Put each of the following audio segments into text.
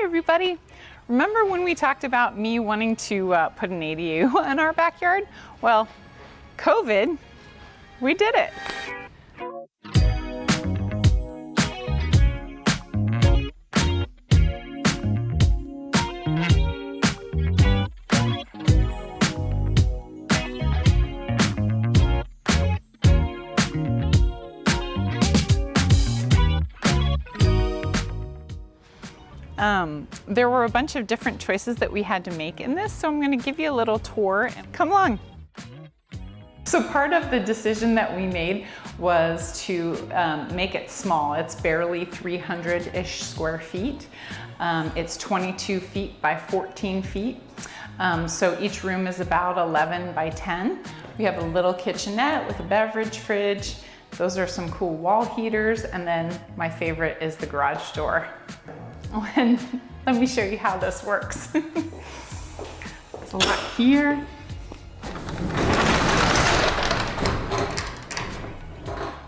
Hi everybody. Remember when we talked about me wanting to put an ADU in our backyard? Well, COVID, we did it. There were a bunch of different choices that we had to make in this, so I'm going to give you a little tour and come along. So part of the decision that we made was to make it small. It's barely 300-ish square feet. It's 22 feet by 14 feet. So each room is about 11 by 10. We have a little kitchenette with a beverage fridge. Those are some cool wall heaters. And then my favorite is the garage door. And let me show you how this works. There's a lot here.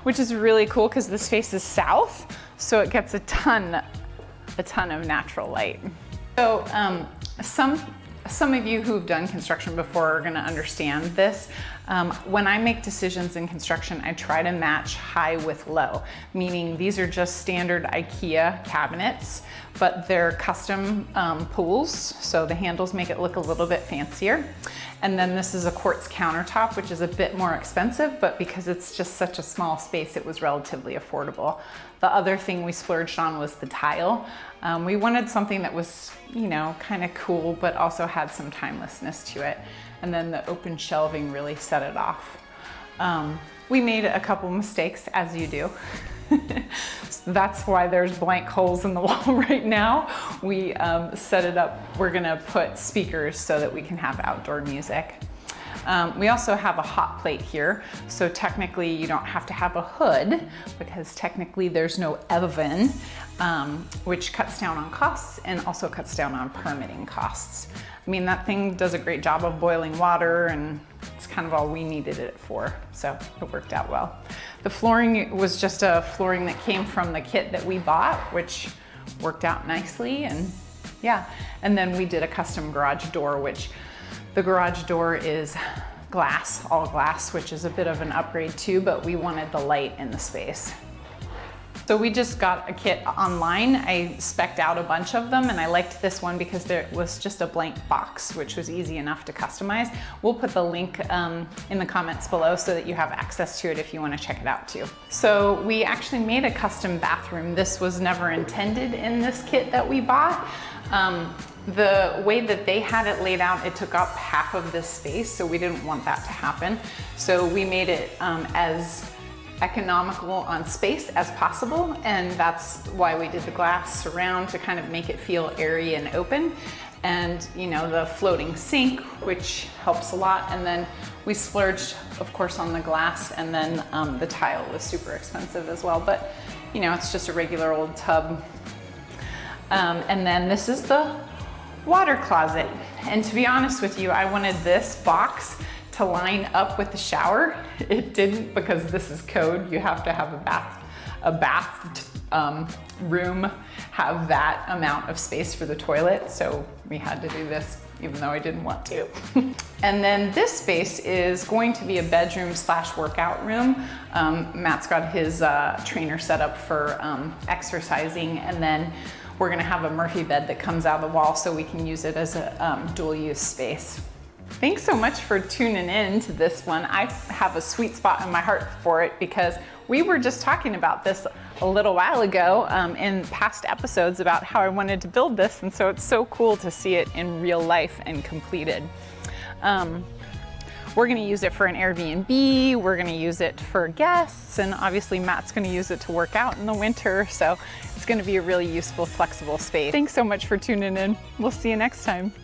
Which is really cool because this faces south, so it gets a ton of natural light. So some of you who've done construction before are going to understand this. When I make decisions in construction, I try to match high with low, meaning these are just standard IKEA cabinets, but they're custom pools, so the handles make it look a little bit fancier. And then this is a quartz countertop, which is a bit more expensive, but because it's just such a small space, it was relatively affordable. The other thing we splurged on was the tile. We wanted something that was, you know, kind of cool, but also had some timelessness to it. And then the open shelving really set it off. We made a couple mistakes, as you do. So that's why there's blank holes in the wall right now. We set it up, we're gonna put speakers so that we can have outdoor music. We also have a hot plate here. So technically you don't have to have a hood because technically there's no oven, which cuts down on costs and also cuts down on permitting costs. I mean, that thing does a great job of boiling water and it's kind of all we needed it for. So it worked out well. The flooring was just a flooring that came from the kit that we bought, which worked out nicely. And yeah, and then we did a custom garage door, which the garage door is glass, all glass, which is a bit of an upgrade too, but we wanted the light in the space. So we just got a kit online. I spec'd out a bunch of them and I liked this one because there was just a blank box, which was easy enough to customize. We'll put the link in the comments below so that you have access to it if you want to check it out too. So we actually made a custom bathroom. This was never intended in this kit that we bought. The way that they had it laid out, it took up half of this space, so we didn't want that to happen. So we made it as economical on space as possible, and that's why we did the glass surround to kind of make it feel airy and open. And you know, the floating sink, which helps a lot. And then we splurged, of course, on the glass, and then the tile was super expensive as well. But you know, it's just a regular old tub. And then this is the water closet. And to be honest with you, I wanted this box to line up with the shower. It didn't, because this is code. You have to have a bath room have that amount of space for the toilet. So we had to do this even though I didn't want to. And then this space is going to be a bedroom / workout room. Matt's got his trainer set up for exercising, and then we're gonna have a Murphy bed that comes out of the wall so we can use it as a dual use space. Thanks so much for tuning in to this one. I have a sweet spot in my heart for it because we were just talking about this a little while ago in past episodes about how I wanted to build this, and so it's so cool to see it in real life and completed. We're gonna use it for an Airbnb, we're gonna use it for guests, and obviously Matt's gonna use it to work out in the winter, so it's gonna be a really useful, flexible space. Thanks so much for tuning in. We'll see you next time.